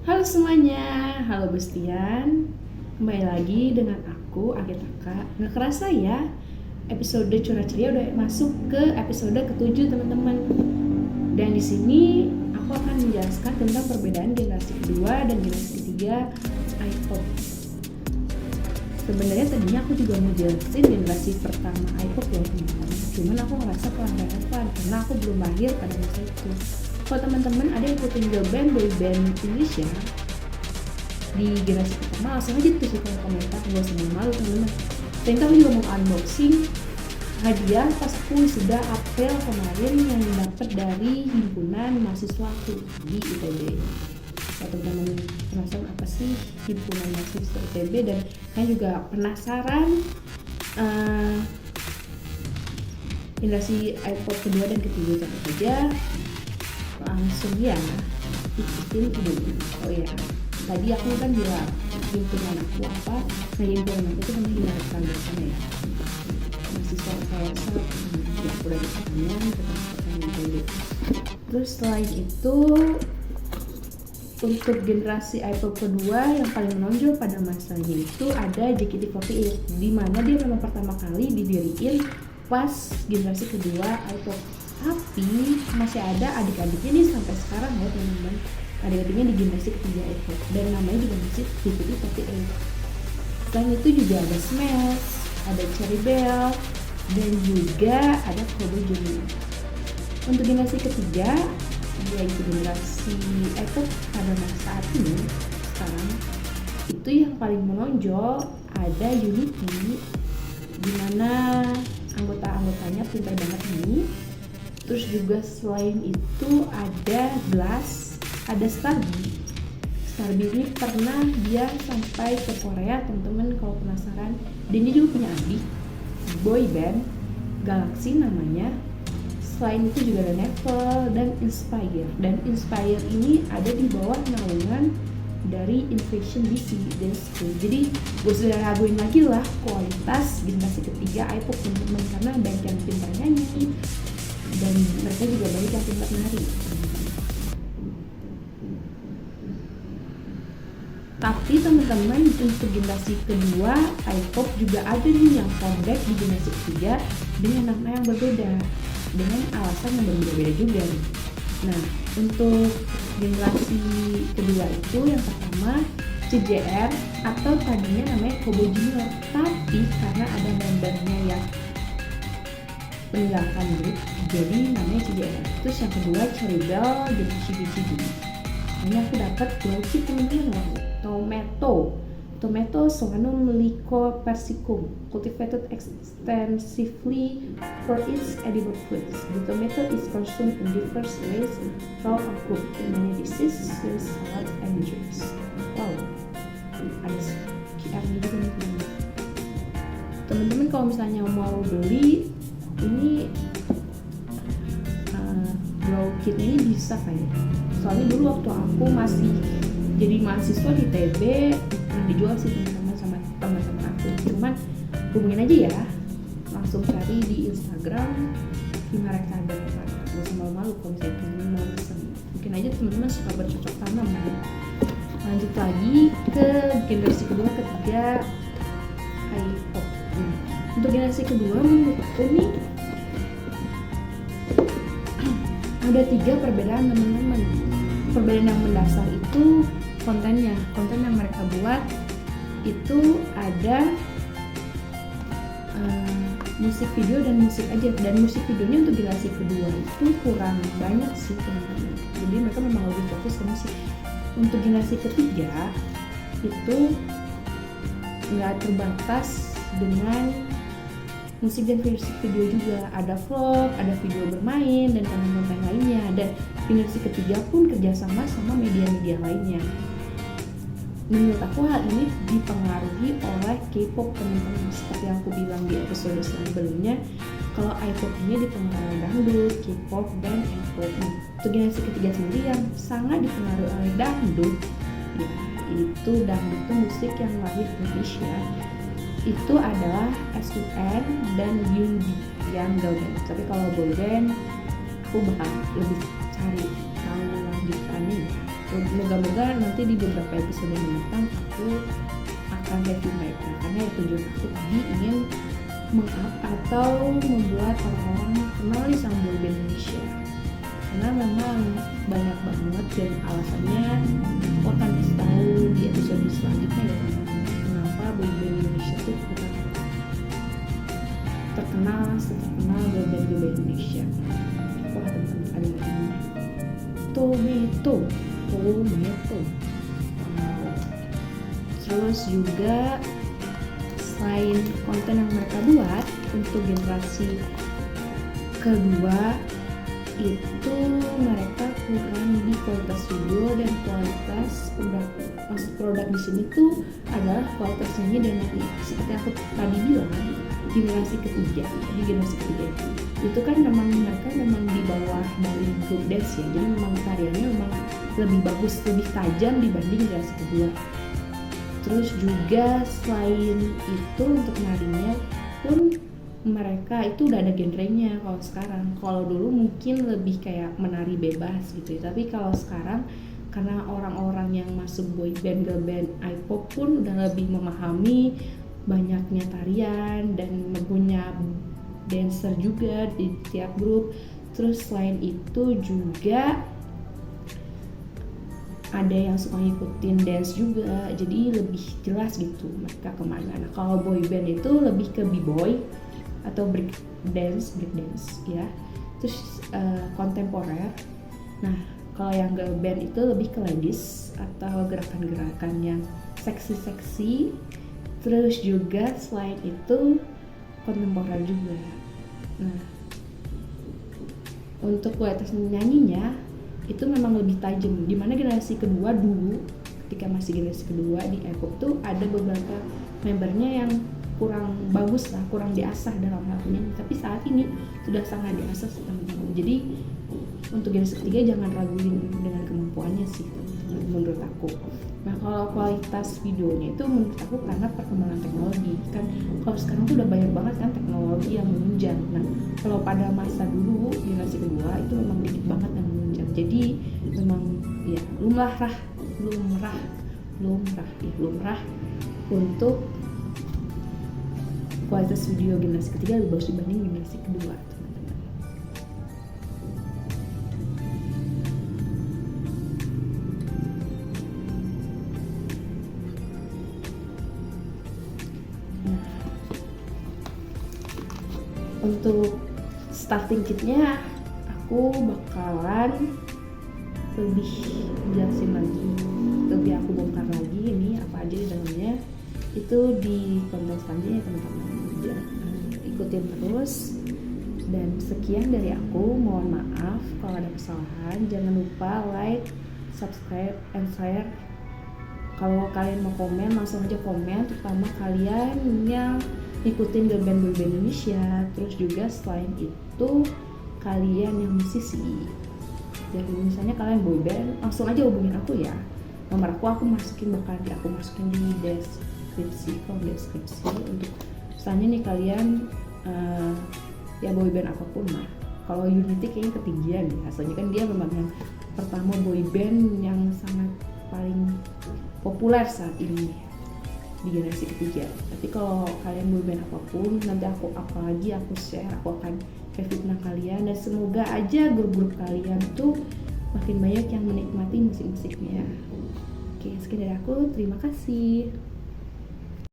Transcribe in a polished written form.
Halo semuanya, halo Bestian. Kembali lagi dengan aku, Agitaka. Nggak kerasa ya, episode Curhat Ceria udah masuk ke episode ke-7 teman-teman. Dan di sini aku akan menjelaskan tentang perbedaan generasi kedua dan generasi ketiga iPod. Sebenarnya tadinya aku juga mau jelasin generasi pertama iPod ya teman-teman. Cuman aku ngerasa kurang relevan karena aku belum lahir pada masa itu. Kalau teman-teman ada yang ikutin girl band, boy band Indonesia di generasi pertama, langsung aja tuh suka komentar, gak usah malu teman-teman. Dan aku juga mau unboxing hadiah pas aku sudah April kemarin yang dapat dari himpunan mahasiswa aku di ITB. Kalau teman-teman penasaran apa sih himpunan mahasiswa ITB dan kalian juga penasaran generasi iPod kedua dan ketiga tentu saja langsung ya ikutin dulu. Oh ya, tadi aku kan bilang himpunan aku apa? Nah, himpunan aku itu namanya Himarakan Bersama ya. Mahasiswa saya ya udah di pertanian dulu. Terus selain itu untuk generasi iPod kedua yang paling menonjol pada masanya itu ada JKT48, di mana dia memang pertama kali didiriin pas generasi kedua iPod. Tapi masih ada adik-adiknya nih sampai sekarang ya teman-teman, adik-adiknya di generasi ketiga iPod dan namanya juga masih JKT48. Selain itu juga ada Smash, ada Cherry Bell, dan juga ada Cowboy Junior. Untuk generasi ketiga yaitu generasi iPod pada masa saat ini sekarang itu yang paling menonjol ada Unity, dimana anggota-anggotanya pintar banget nih. Terus juga selain itu ada Glass, ada Starby. Starby ini pernah dia sampai ke Korea teman-teman kalau penasaran. Dan dia juga punya adik boy band Galaxy namanya. Selain itu juga ada Nevel dan Inspire. Dan Inspire ini ada di bawah naungan dari Invasion DC Dance Crew. Jadi gue sudah raguin lagi lah kualitas generasi ketiga iPod teman-teman, karena banyak yang pintar nyanyi dan mereka juga banyak yang pintar menari. Tapi teman-teman untuk generasi kedua iPod juga ada nih yang comeback di generasi ketiga dengan nama yang berbeda, dengan alasan yang berbeda-beda juga nih. Nah, untuk generasi kedua itu yang pertama CJR atau tadinya namanya Cowboy Junior, tapi karena ada membernya yang meninggalkan grup jadi namanya CJR. Terus yang kedua Cherry Bell dan Chibi. Ini aku dapat dua chip teman-teman, Tomato Solanum lycopersicum, cultivated extensively for its edible fruits. The tomato is consumed in diverse ways, raw or cooked in many dishes, salads, and drinks. Wow, ada QR-nya juga nih teman-teman. Kalau misalnya mau beli ini grow kitnya ini bisa kayak, soalnya dulu waktu aku masih jadi mahasiswa di TB pernah dijual sih teman-teman sama teman-teman aku. Cuman hubungin aja ya, langsung cari di Instagram Himarakan Bersama. Gak usah malu-malu kalau misalnya teman-teman mau pesen, mungkin aja teman-teman suka bercocok tanam. Lanjut lagi ke generasi kedua ketiga iPod. Untuk generasi kedua menurut aku nih ada 3 perbedaan teman-teman. Perbedaan yang mendasar itu konten yang mereka buat itu ada musik video dan musik aja, dan musik videonya untuk generasi kedua itu kurang banyak sih teman-teman. Jadi mereka memang lebih fokus ke musik. Untuk generasi ketiga itu nggak terbatas dengan musik dan video juga, ada vlog, ada video bermain dan konten-konten lainnya. Dan generasi ketiga pun kerjasama sama media-media lainnya. Menurut aku hal ini dipengaruhi oleh K-pop teman-teman. Seperti yang aku bilang di episode sebelumnya, kalau iPod ini dipengaruhi dangdut, K-pop, dan N-pop. Untuk generasi ketiga sendiri yang sangat dipengaruhi oleh dangdut, ya itu dangdut itu musik yang lahir di Indonesia. Itu adalah SUN dan Yundi yang girl band. Tapi kalau boy band aku bakal lebih cari tahu lanjutannya. Moga-moga nanti di beberapa episode mendatang aku akan review mereka, karena ya tujuan aku tadi ingin meng-up atau membuat orang-orang kenal sama boyband Indonesia, karena memang banyak banget dan alasannya aku akan kasih tahu di episode selanjutnya ya teman-teman, kenapa boyband Indonesia itu terkenal boyband Indonesia. Wah teman-teman, ada lagi Tomato. Terus juga selain konten yang mereka buat untuk generasi kedua itu, mereka kurang di kualitas video dan kualitas produk di sini tuh adalah kualitas nyanyi dan nari. Seperti aku tadi bilang, generasi ketiga itu kan memang mereka di bawah dari grup dance ya, jadi memang karyanya memang lebih bagus, lebih tajam dibanding generasi kedua. Terus juga selain itu untuk narinya pun mereka itu udah ada genrenya kalau sekarang. Kalau dulu mungkin lebih kayak menari bebas gitu ya, tapi kalau sekarang karena orang-orang yang masuk boyband, girl band, I-pop pun udah lebih memahami banyaknya tarian dan punya dancer juga di tiap grup. Terus selain itu juga ada yang suka ngikutin dance juga, jadi lebih jelas gitu mereka kemana. Nah kalau boyband itu lebih ke b-boy atau break dance ya, terus kontemporer. Nah kalau yang girl band itu lebih ke ladies atau gerakan-gerakan yang seksi-seksi. Terus juga selain itu kontemporer juga. Nah untuk kualitas nyanyinya itu memang lebih tajam, dimana generasi kedua dulu, ketika masih generasi kedua di I-pop tuh ada beberapa membernya yang kurang bagus lah, kurang diasah dalam hal nyanyi, tapi saat ini sudah sangat diasah teman-teman. Jadi untuk generasi ketiga jangan raguin dengan kemampuannya sih teman-teman, menurut aku. Nah kalau kualitas videonya itu menurut aku karena perkembangan teknologi kan, kalau sekarang tuh udah banyak banget kan teknologi yang menunjang. Nah kalau pada masa dulu generasi kedua itu memang dikit banget yang menunjang, jadi memang ya lumrah untuk kualitas video generasi ketiga lebih bagus dibanding generasi kedua teman-teman. Nah, untuk starting kitnya aku bakalan lebih jelasin lagi, lebih aku bongkar lagi ini apa aja di dalamnya itu di konten selanjutnya teman-teman. Ikutin terus, dan sekian dari aku. Mohon maaf kalau ada kesalahan. Jangan lupa like, subscribe, and share. Kalau kalian mau komen langsung aja komen, terutama kalian yang ikutin girl band Indonesia. Terus juga selain itu kalian yang musisi, jadi misalnya kalian boyband langsung aja hubungin aku ya, nomor aku masukin di deskripsi, untuk misalnya nih kalian ya boyband apapun lah. Kalau Unity kayaknya ketinggian ya, soalnya kan dia memang yang pertama boyband yang sangat paling populer saat ini di generasi ketiga. Tapi kalau kalian boyband apapun, nanti aku share, aku akan review tentang kalian, dan semoga aja grup-grup kalian tuh makin banyak yang menikmati musik-musiknya. Oke, sekian dari aku, terima kasih.